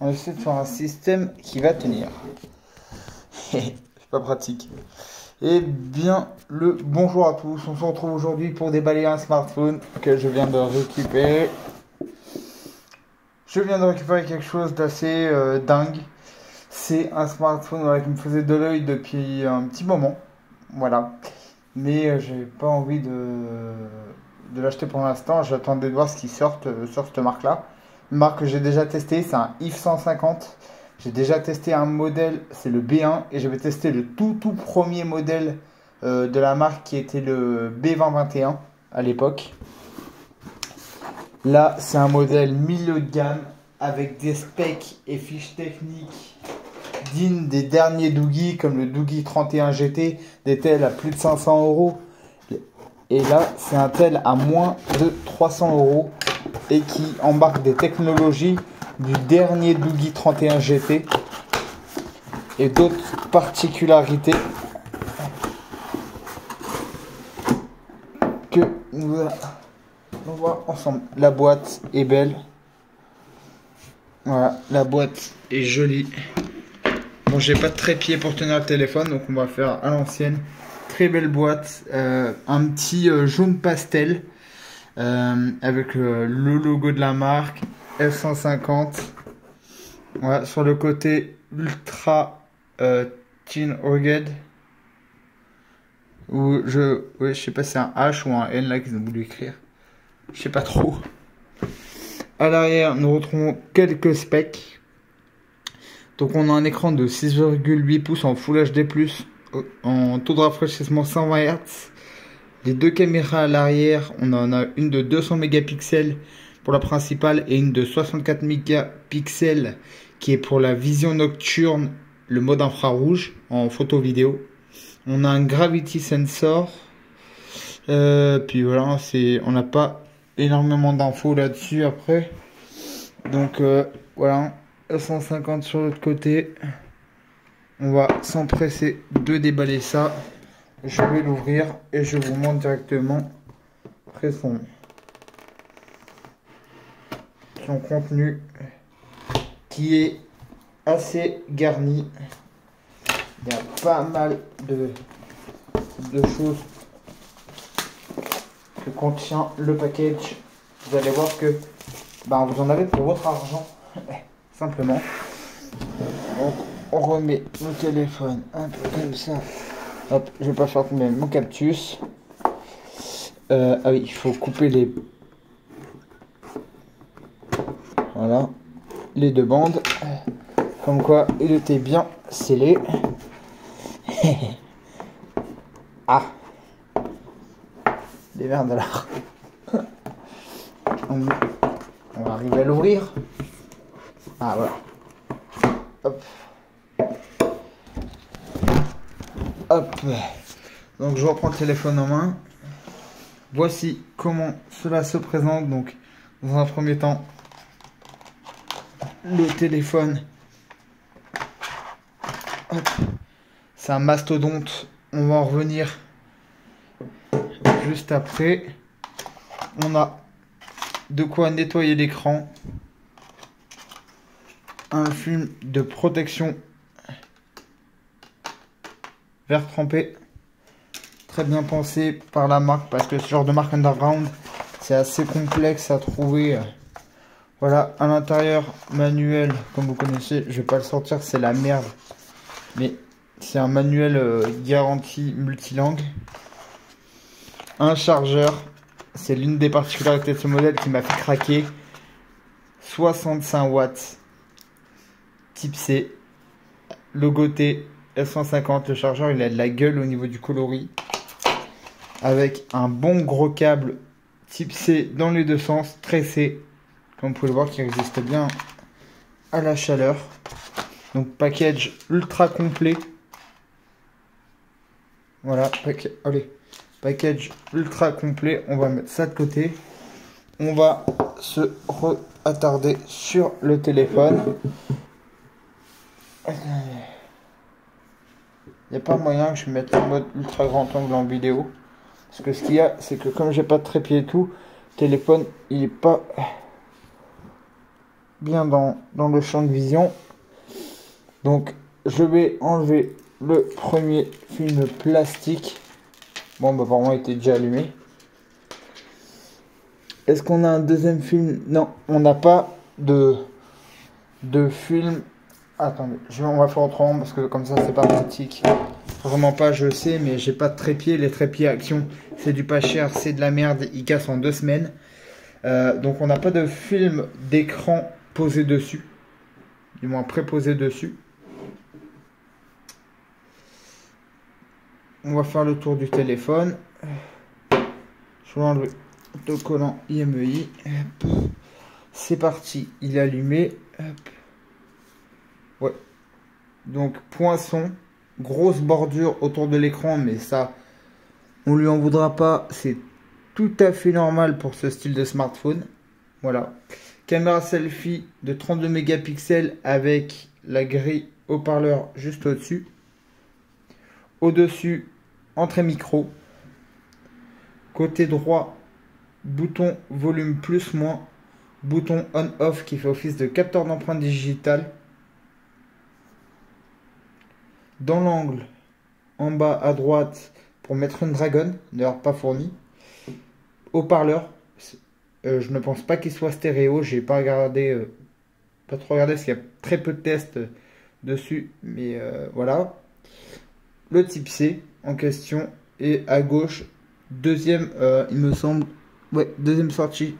On essaie de faire un système qui va tenir. C'est pas pratique. Eh bien, le bonjour à tous. On se retrouve aujourd'hui pour déballer un smartphone que je viens de récupérer. Je viens de récupérer quelque chose d'assez dingue. C'est un smartphone qui me faisait de l'œil depuis un petit moment. Voilà. Mais j'ai pas envie de l'acheter pour l'instant. J'attendais de voir ce qui sort sur cette marque-là. Une marque que j'ai déjà testée, c'est un IF 150. J'ai déjà testé un modèle, c'est le B1. Et j'avais testé le tout premier modèle de la marque qui était le B2021 à l'époque. Là, c'est un modèle milieu de gamme avec des specs et fiches techniques dignes des derniers Doogee comme le Doogee 31 GT, des tels à plus de 500 euros. Et là, c'est un tel à moins de 300 euros et qui embarque des technologies du dernier Doogee 31 GT et d'autres particularités que nous allons voir ensemble. La boîte est belle. Voilà, la boîte est jolie. Bon, j'ai pas de trépied pour tenir le téléphone, donc on va faire à l'ancienne. Très belle boîte, un petit jaune pastel avec le logo de la marque F150. Voilà, sur le côté ultra thin rugged. Ou je sais pas si c'est un H ou un N là qu'ils ont voulu écrire. Je sais pas trop. À l'arrière, nous retrouvons quelques specs. Donc on a un écran de 6,8 pouces en Full HD+, en taux de rafraîchissement 120 Hz. Les deux caméras à l'arrière, on en a une de 200 mégapixels pour la principale et une de 64 mégapixels qui est pour la vision nocturne, le mode infrarouge en photo vidéo. On a un Gravity Sensor. Puis voilà, on n'a pas énormément d'infos là-dessus après. Donc voilà, 150 sur l'autre côté. On va s'empresser de déballer ça. Je vais l'ouvrir et je vous montre directement après son contenu qui est assez garni. Il y a pas mal de choses que contient le package. Vous allez voir que vous en avez pour votre argent simplement. Donc on remet mon téléphone un peu comme ça. Hop, je vais pas faire tomber mon cactus. Ah oui, il faut couper les les deux bandes. Comme quoi il était bien scellé. Ah, des verres de l'art. On va arriver à l'ouvrir. Ah voilà. Hop. Hop. Donc je reprends le téléphone en main. Voici comment cela se présente. Donc dans un premier temps, le téléphone. Hop. C'est un mastodonte. On va en revenir juste après. On a de quoi nettoyer l'écran. Un film de protection verre trempé. Très bien pensé par la marque parce que ce genre de marque underground, c'est assez complexe à trouver. Voilà, à l'intérieur, manuel, comme vous connaissez, je vais pas le sortir, c'est la merde. Mais c'est un manuel garantie multilangue. Un chargeur, c'est l'une des particularités de ce modèle qui m'a fait craquer. 65 watts, type C, logoté F150. Le chargeur, il a de la gueule au niveau du coloris. Avec un bon gros câble type C dans les deux sens, tressé. Comme vous pouvez le voir, qui résiste bien à la chaleur. Donc package ultra complet. Voilà, package ultra complet. On va mettre ça de côté. On va se attarder sur le téléphone. Il n'y a pas moyen que je mette en mode ultra grand angle en vidéo. Parce que ce qu'il y a, c'est que comme j'ai pas de trépied et tout, le téléphone, il est pas bien dans le champ de vision. Donc je vais enlever le premier film plastique. Bon bah apparemment il était déjà allumé. Est-ce qu'on a un deuxième film? Non, on n'a pas de film. Attendez, on va faire autrement parce que comme ça c'est pas pratique. Vraiment pas, je sais, mais j'ai pas de trépied. Les trépieds Action, c'est du pas cher, c'est de la merde, ils cassent en 2 semaines. Donc on n'a pas de film d'écran posé dessus, du moins préposé dessus. On va faire le tour du téléphone. Je vais enlever le collant IMEI. C'est parti, il est allumé. Hop. Ouais. Donc poinçon, grosse bordure autour de l'écran, mais ça, on lui en voudra pas. C'est tout à fait normal pour ce style de smartphone. Voilà. Caméra selfie de 32 mégapixels avec la grille haut-parleur juste au-dessus. Au-dessus, entrée micro. Côté droit, bouton volume plus moins. Bouton on-off qui fait office de capteur d'empreinte digitale. Dans l'angle, en bas à droite, pour mettre une dragonne, d'ailleurs pas fournie. Haut-parleur. Je ne pense pas qu'il soit stéréo. J'ai pas regardé, pas trop regardé parce qu'il y a très peu de tests dessus. Mais voilà. Le type C en question. Et à gauche, deuxième, il me semble, ouais, deuxième sortie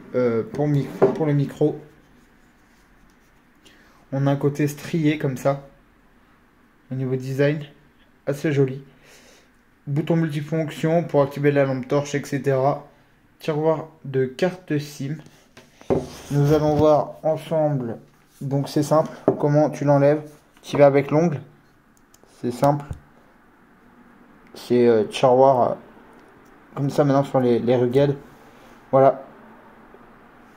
pour le micro. On a un côté strié comme ça. Au niveau design, assez joli. Bouton multifonction pour activer la lampe torche, etc. Tiroir de carte SIM. Nous allons voir ensemble. Donc c'est simple. Comment tu l'enlèves? Tu vas avec l'ongle. C'est simple. C'est tiroir comme ça maintenant sur les ruguettes. Voilà.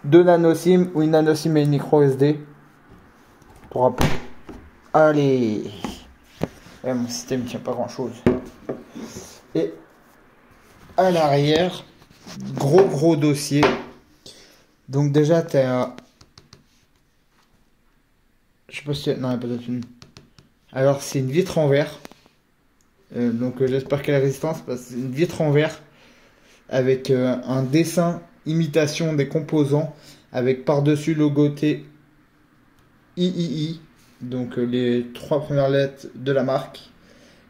2 nano SIM ou une nano SIM et une micro SD. Pour appeler. Allez. Ouais, mon système tient pas grand chose. Et à l'arrière, gros dossier. Donc déjà tu as, je sais pas si non, il y a peut-être une. Alors c'est une vitre en verre. Donc j'espère qu'elle a résistance parce que c'est une vitre en verre avec un dessin imitation des composants avec par-dessus logoté III, donc les 3 premières lettres de la marque.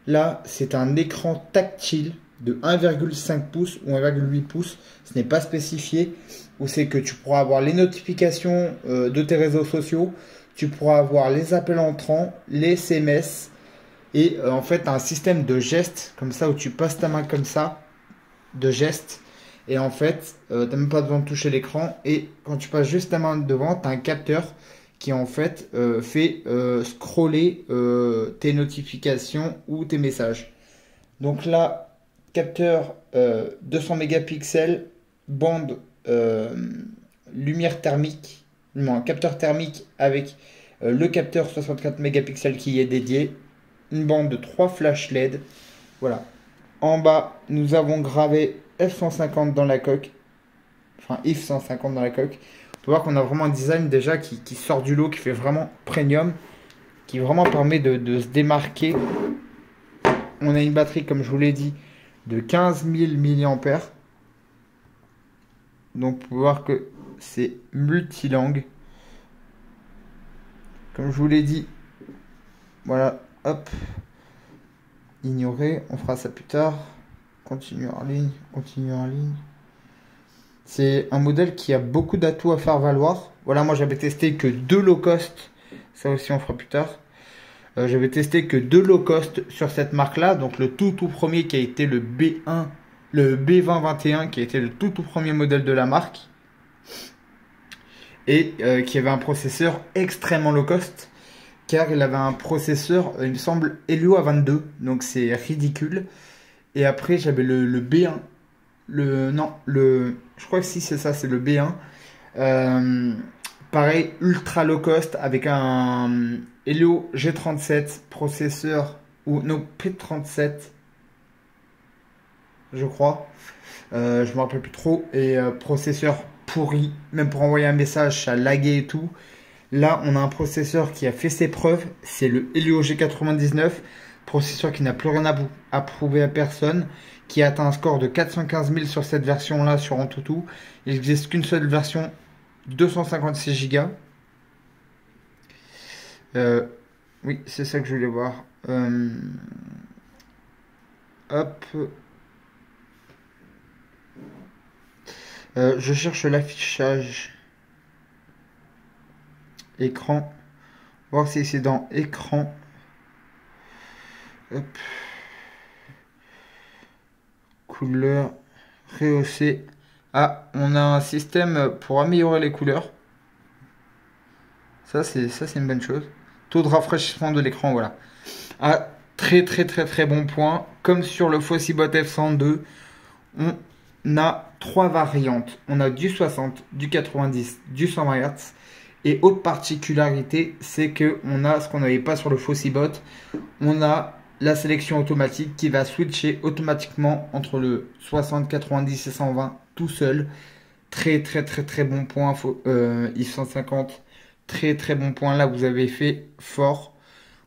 Là, c'est un écran tactile de 1,5 pouces ou 1,8 pouces. Ce n'est pas spécifié. Où c'est que tu pourras avoir les notifications de tes réseaux sociaux. Tu pourras avoir les appels entrants, les SMS. Et en fait, un système de gestes comme ça où tu passes ta main comme ça, de gestes. Et en fait, tu n'as même pas besoin de toucher l'écran. Et quand tu passes juste ta main devant, tu as un capteur qui en fait fait scroller tes notifications ou tes messages. Donc là, capteur 200 mégapixels, bande lumière thermique, non, capteur thermique avec le capteur 64 mégapixels qui y est dédié, une bande de 3 flash LED. Voilà. En bas, nous avons gravé F150 dans la coque, enfin IF 150 dans la coque. On peut voir qu'on a vraiment un design déjà qui sort du lot, qui fait vraiment premium, qui vraiment permet de se démarquer. On a une batterie, comme je vous l'ai dit, de 15 000 mAh. Donc, vous pouvez voir que c'est multilangue. Comme je vous l'ai dit, voilà, hop, ignorer, on fera ça plus tard. Continuer en ligne, continuer en ligne. C'est un modèle qui a beaucoup d'atouts à faire valoir. Voilà, moi j'avais testé que 2 low cost. Ça aussi, on fera plus tard. J'avais testé que 2 low cost sur cette marque-là. Donc, le tout premier qui a été le B1, le B2021, qui a été le tout premier modèle de la marque. Et qui avait un processeur extrêmement low cost. Car il avait un processeur, il me semble, Helio A22. Donc, c'est ridicule. Et après, j'avais le B1. Je crois que si c'est ça, c'est le B1. Pareil, ultra low cost avec un Helio G37 processeur ou non P37, je crois. Je me rappelle plus trop. Et processeur pourri, même pour envoyer un message, ça laguait et tout. Là, on a un processeur qui a fait ses preuves. C'est le Helio G99. Processeur qui n'a plus rien à prouver à personne. Qui a atteint un score de 415 000 sur cette version-là sur Antutu. Il n'existe qu'une seule version, 256 Go. Oui, c'est ça que je voulais voir. Hop. Je cherche l'affichage. Écran. Voir si c'est dans écran. Hop. Couleur rehaussée. Ah, on a un système pour améliorer les couleurs. Ça c'est une bonne chose. Taux de rafraîchissement de l'écran, voilà. Ah, très bon point. Comme sur le Fossibot F102, on a 3 variantes. On a du 60, du 90, du 120 Hz. Et autre particularité, c'est que on a ce qu'on n'avait pas sur le Fossibot. On a la sélection automatique qui va switcher automatiquement entre le 60, 90 et 120 tout seul. Très bon point. IF 150. Très bon point. Là, vous avez fait fort.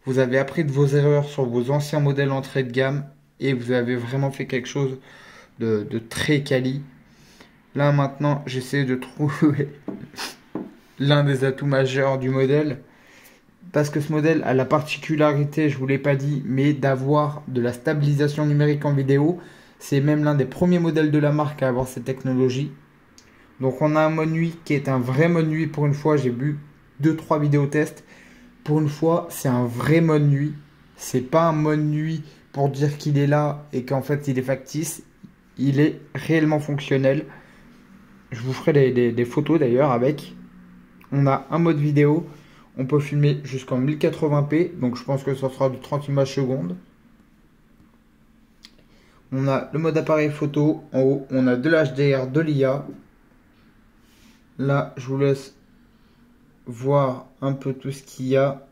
Vous avez appris de vos erreurs sur vos anciens modèles entrée de gamme. Et vous avez vraiment fait quelque chose de très quali. Là, maintenant, j'essaie de trouver l'un des atouts majeurs du modèle. Parce que ce modèle a la particularité, je ne vous l'ai pas dit, mais d'avoir de la stabilisation numérique en vidéo. C'est même l'un des premiers modèles de la marque à avoir cette technologie. Donc on a un mode nuit qui est un vrai mode nuit pour une fois. J'ai vu 2-3 vidéos tests. Pour une fois, c'est un vrai mode nuit. C'est pas un mode nuit pour dire qu'il est là et qu'en fait il est factice. Il est réellement fonctionnel. Je vous ferai des photos d'ailleurs avec. On a un mode vidéo. On peut filmer jusqu'en 1080p. Donc je pense que ça sera de 30 images secondes. On a le mode appareil photo. En haut, on a de l'HDR, de l'IA. Là, je vous laisse voir un peu tout ce qu'il y a.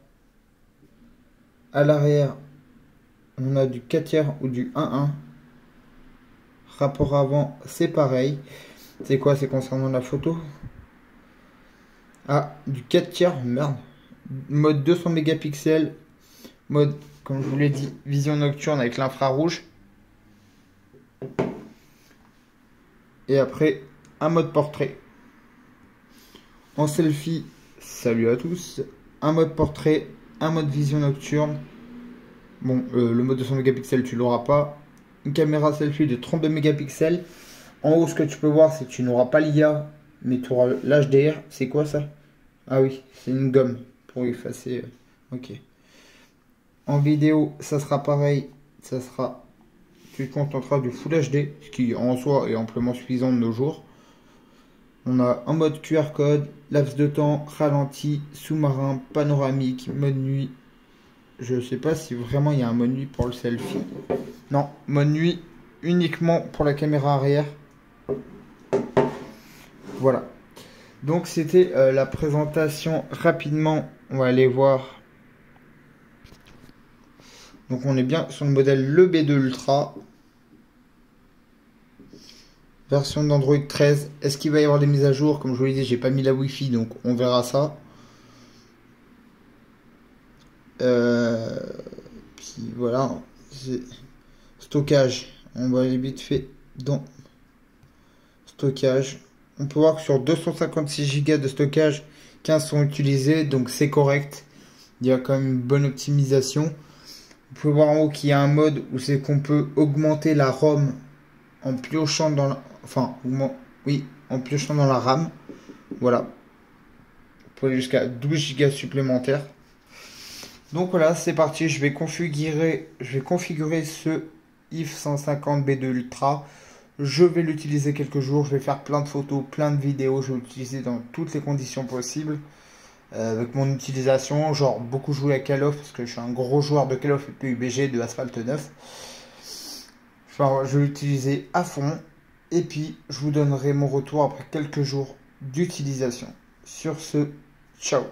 À l'arrière, on a du 4 tiers ou du 1-1. Rapport avant, c'est pareil. C'est quoi? C'est concernant la photo. Ah, du 4 tiers, merde. Mode 200 mégapixels. Mode, comme je vous l'ai dit, vision nocturne avec l'infrarouge. Et après, un mode portrait. En selfie, salut à tous. Un mode portrait, un mode vision nocturne. Bon, le mode 200 mégapixels, tu l'auras pas. Une caméra selfie de 32 mégapixels. En haut, ce que tu peux voir, c'est que tu n'auras pas l'IA, mais tu auras l'HDR. C'est quoi ça? Ah oui, c'est une gomme pour effacer. Ok. En vidéo, ça sera pareil. Ça sera... Tu te contenteras du Full HD, ce qui en soi est amplement suffisant de nos jours. On a un mode QR code, laps de temps, ralenti, sous-marin, panoramique, mode nuit. Je sais pas si vraiment il y a un mode nuit pour le selfie. Non, mode nuit uniquement pour la caméra arrière. Voilà. Donc c'était la présentation rapidement. On va aller voir. Donc on est bien sur le modèle le B2 Ultra. Version d'Android 13. Est-ce qu'il va y avoir des mises à jour? Comme je vous l'ai dit, j'ai pas mis la Wi-Fi, donc on verra ça. Puis voilà. Stockage. On va aller vite fait dans stockage. On peut voir que sur 256 Go de stockage, 15 sont utilisés, donc c'est correct. Il y a quand même une bonne optimisation. Vous pouvez voir en haut qu'il y a un mode où c'est qu'on peut augmenter la ROM en piochant dans la... en piochant dans la RAM. Voilà. Vous pouvez aller jusqu'à 12 Go supplémentaires. Donc voilà, c'est parti. Je vais configurer ce IF 150 B2 Ultra. Je vais l'utiliser quelques jours. Je vais faire plein de photos, plein de vidéos. Je vais l'utiliser dans toutes les conditions possibles. Avec mon utilisation, genre beaucoup jouer à Call of, parce que je suis un gros joueur de Call of et PUBG, de Asphalt 9. Enfin, je vais l'utiliser à fond. Et puis, je vous donnerai mon retour après quelques jours d'utilisation. Sur ce, ciao.